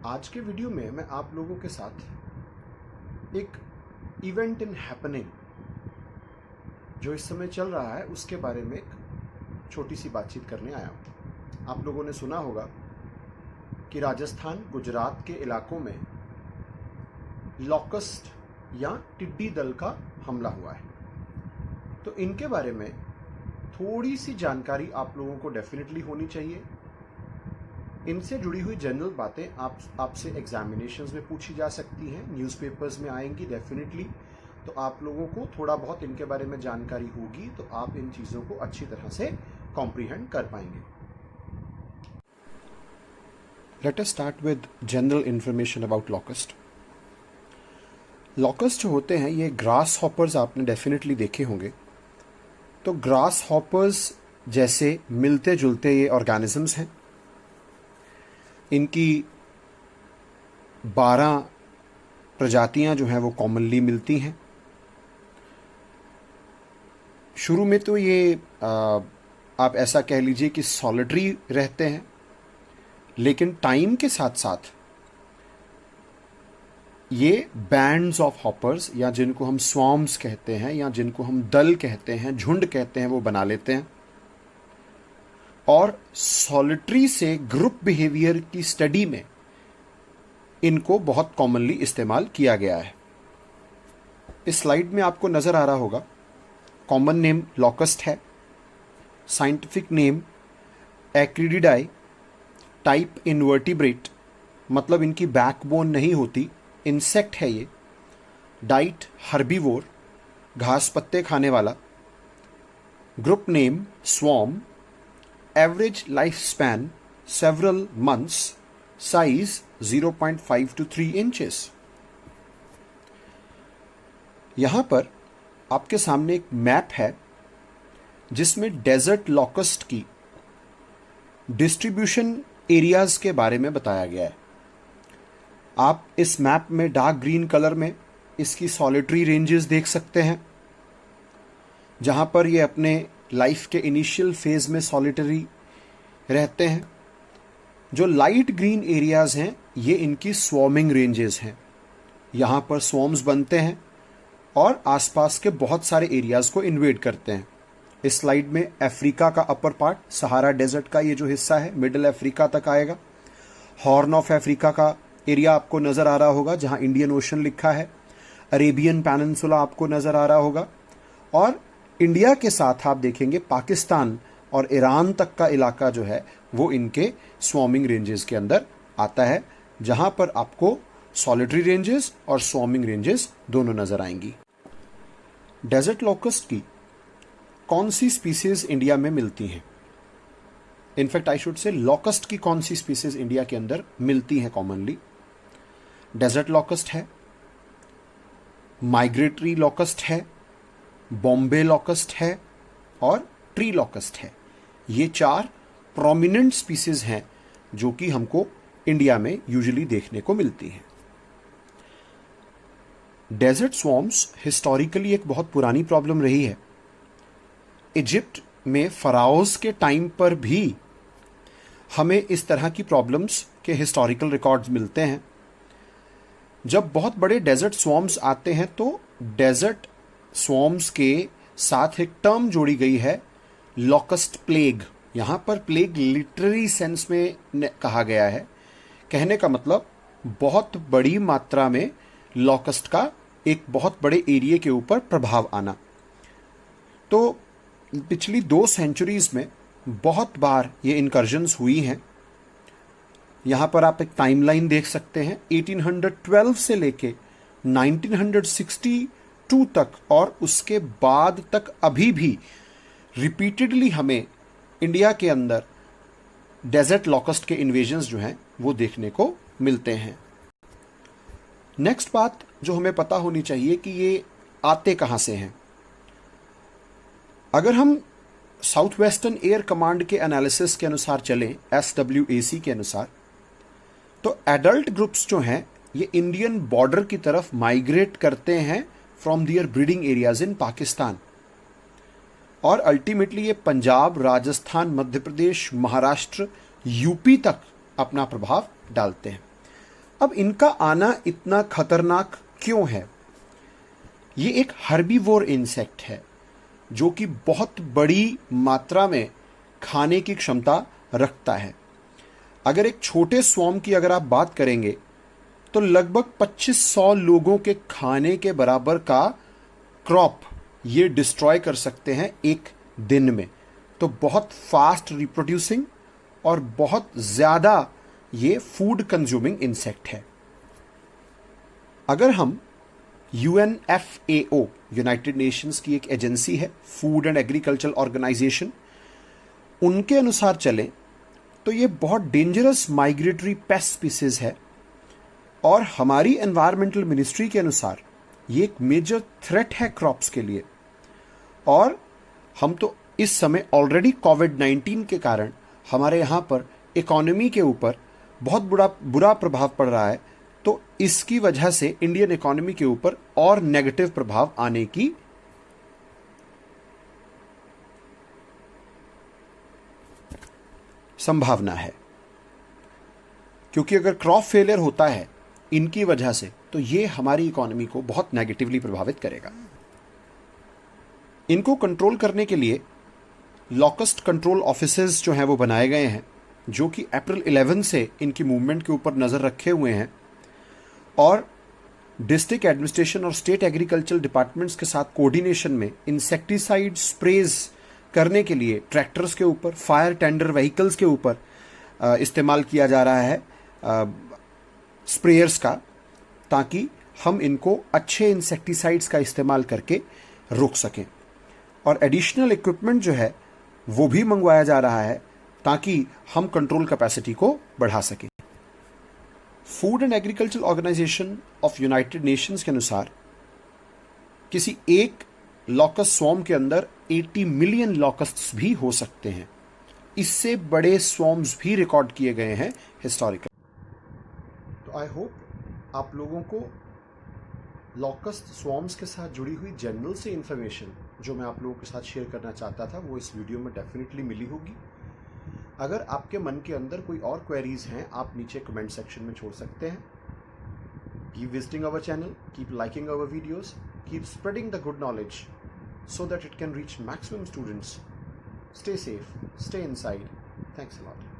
आज के वीडियो में मैं आप लोगों के साथ एक इवेंट इन हैपनिंग जो इस समय चल रहा है उसके बारे में एक छोटी सी बातचीत करने आया हूँ। आप लोगों ने सुना होगा कि राजस्थान, गुजरात के इलाकों में लॉकस्ट या टिड्डी दल का हमला हुआ है। तो इनके बारे में थोड़ी सी जानकारी आप लोगों को डेफिनेटली होनी चाहिए। इनसे जुड़ी हुई जनरल बातें आपसे एग्जामिनेशंस में पूछी जा सकती हैं, न्यूज़पेपर्स में आएंगी डेफिनेटली। तो आप लोगों को थोड़ा बहुत इनके बारे में जानकारी होगी तो आप इन चीज़ों को अच्छी तरह से कॉम्प्रिहेंड कर पाएंगे। Let us start with general information about locust. Locust जो होते हैं ये ग्रास हॉपर्स आपने डेफिनेटली देखे होंगे। तो ग्रास हॉपर्स जैसे मिलते जुलते ये ऑर्गेनिजम्स हैं। इनकी 12 प्रजातियां जो हैं वो कॉमनली मिलती हैं। शुरू में तो ये आप ऐसा कह लीजिए कि सॉलिटरी रहते हैं, लेकिन टाइम के साथ साथ ये बैंड्स ऑफ हॉपर्स या जिनको हम स्वॉर्म्स कहते हैं या जिनको हम दल कहते हैं, झुंड कहते हैं, वो बना लेते हैं। और सॉलिटरी से ग्रुप बिहेवियर की स्टडी में इनको बहुत कॉमनली इस्तेमाल किया गया है। इस स्लाइड में आपको नजर आ रहा होगा कॉमन नेम लॉकस्ट है, साइंटिफिक नेम एक्रिडिडाई, टाइप इनवर्टिब्रेट, मतलब इनकी बैकबोन नहीं होती, इंसेक्ट है ये, डाइट हर्बीवोर, घास पत्ते खाने वाला, group name swarm, average life span several months, size 0.5 to 3 inches. यहां पर आपके सामने एक मैप है जिसमें डेजर्ट लॉकस्ट की डिस्ट्रीब्यूशन एरियाज के बारे में बताया गया है। आप इस मैप में डार्क ग्रीन कलर में इसकी सॉलिटरी रेंजेस देख सकते हैं, जहां पर ये अपने लाइफ के इनिशियल फेज में सॉलिटरी रहते हैं। जो लाइट ग्रीन एरियाज हैं ये इनकी स्वॉर्मिंग रेंजेस हैं। यहाँ पर स्वॉर्म्स बनते हैं और आसपास के बहुत सारे एरियाज को इन्वेड करते हैं। इस स्लाइड में अफ्रीका का अपर पार्ट, सहारा डेजर्ट का ये जो हिस्सा है मिडिल अफ्रीका तक आएगा। हॉर्न ऑफ अफ्रीका का एरिया आपको नजर आ रहा होगा जहां इंडियन ओशन लिखा है। अरेबियन पैनिनसुला आपको नजर आ रहा होगा। और इंडिया के साथ आप देखेंगे पाकिस्तान और ईरान तक का इलाका जो है वो इनके स्वॉर्मिंग रेंजेस के अंदर आता है, जहां पर आपको सॉलिटरी रेंजेस और स्वॉर्मिंग रेंजेस दोनों नजर आएंगी। डेजर्ट लॉकस्ट की कौन सी स्पीसीज इंडिया में मिलती हैं? In fact I should say locust की कौन सी स्पीसीज इंडिया के अंदर मिलती हैं कॉमनली? डेजर्ट लॉकस्ट है, माइग्रेटरी लॉकस्ट है, बॉम्बे लॉकस्ट है और ट्री लॉकस्ट है। ये 4 प्रोमिनेंट स्पीसीज हैं जो कि हमको इंडिया में यूजुअली देखने को मिलती हैं। डेजर्ट स्वॉर्म्स हिस्टोरिकली एक बहुत पुरानी प्रॉब्लम रही है। इजिप्ट में फराओज के टाइम पर भी हमें इस तरह की प्रॉब्लम्स के हिस्टोरिकल रिकॉर्ड्स मिलते हैं। जब बहुत बड़े डेजर्ट स्वॉर्म्स आते हैं तो डेजर्ट स्वॉर्म्स के साथ एक टर्म जोड़ी गई है लॉकस्ट प्लेग। यहां पर प्लेग लिटरेरी सेंस में कहा गया है। कहने का मतलब बहुत बड़ी मात्रा में लॉकस्ट का एक बहुत बड़े एरिया के ऊपर प्रभाव आना। तो पिछली 2 सेंचुरीज में बहुत बार ये इनकर्जन्स हुई हैं। यहां पर आप एक टाइमलाइन देख सकते हैं 1812 से लेके 1962 तक और उसके बाद तक अभी भी रिपीटेडली हमें इंडिया के अंदर डेजर्ट लॉकस्ट के इन्वेजन्स जो हैं वो देखने को मिलते हैं। नेक्स्ट बात जो हमें पता होनी चाहिए कि ये आते कहां से हैं। अगर हम साउथ वेस्टर्न एयर कमांड के एनालिसिस के अनुसार चलें, SWAC के अनुसार, तो एडल्ट ग्रुप्स जो हैं ये इंडियन बॉर्डर की तरफ माइग्रेट करते हैं from their breeding areas in Pakistan और अल्टीमेटली ये पंजाब, राजस्थान, मध्य प्रदेश, महाराष्ट्र, यूपी तक अपना प्रभाव डालते हैं। अब इनका आना इतना खतरनाक क्यों है? ये एक हर्बीवोर इंसेक्ट है जो कि बहुत बड़ी मात्रा में खाने की क्षमता रखता है। अगर एक छोटे स्वॉर्म की अगर आप बात करेंगे तो लगभग 2500 लोगों के खाने के बराबर का क्रॉप ये डिस्ट्रॉय कर सकते हैं एक दिन में। तो बहुत फास्ट रिप्रोड्यूसिंग और बहुत ज्यादा ये फूड कंज्यूमिंग इंसेक्ट है। अगर हम UNFAO, यूनाइटेड नेशंस की एक एजेंसी है, फूड एंड एग्रीकल्चर ऑर्गेनाइजेशन, उनके अनुसार चलें तो ये बहुत डेंजरस माइग्रेटरी पेस्ट स्पीसीज है और हमारी एनवायरमेंटल मिनिस्ट्री के अनुसार ये एक मेजर थ्रेट है क्रॉप्स के लिए। और हम तो इस समय ऑलरेडी कोविड-19 के कारण हमारे यहाँ पर इकोनॉमी के ऊपर बहुत बुरा प्रभाव पड़ रहा है, तो इसकी वजह से इंडियन इकोनॉमी के ऊपर और नेगेटिव प्रभाव आने की संभावना है। क्योंकि अगर क्रॉप फेलियर होता है इनकी वजह से तो ये हमारी इकोनॉमी को बहुत नेगेटिवली प्रभावित करेगा। इनको कंट्रोल करने के लिए लॉकस्ट कंट्रोल ऑफिसेज जो हैं वो बनाए गए हैं, जो कि अप्रैल 11 से इनकी मूवमेंट के ऊपर नज़र रखे हुए हैं और डिस्ट्रिक्ट एडमिनिस्ट्रेशन और स्टेट एग्रीकल्चर डिपार्टमेंट्स के साथ कोऑर्डिनेशन में इंसेक्टिसाइड स्प्रेज करने के लिए ट्रैक्टर्स के ऊपर, फायर टेंडर व्हीकल्स के ऊपर इस्तेमाल किया जा रहा है स्प्रेयर्स का, ताकि हम इनको अच्छे इंसेक्टिसाइड्स का इस्तेमाल करके रोक सकें। और एडिशनल इक्विपमेंट जो है वो भी मंगवाया जा रहा है ताकि हम कंट्रोल कैपेसिटी को बढ़ा सकें। Food and agriculture organization of United Nations के अनुसार किसी एक लॉकस्ट स्वॉर्म के अंदर 80 मिलियन लॉकस्ट्स भी हो सकते हैं। इससे बड़े स्वॉर्म्स भी रिकॉर्ड किए गए हैं हिस्टोरिकल। तो आई होप आप लोगों को लॉकस्ट स्वॉर्म्स के साथ जुड़ी हुई जनरल से इंफॉर्मेशन जो मैं आप लोगों के साथ शेयर करना चाहता था वो इस वीडियो में डेफिनेटली मिली होगी। अगर आपके मन के अंदर कोई और क्वेरीज हैं आप नीचे कमेंट सेक्शन में छोड़ सकते हैं। Keep visiting our channel, keep liking our videos, keep spreading the good knowledge so that it can reach maximum students. Stay safe, stay inside. Thanks a lot.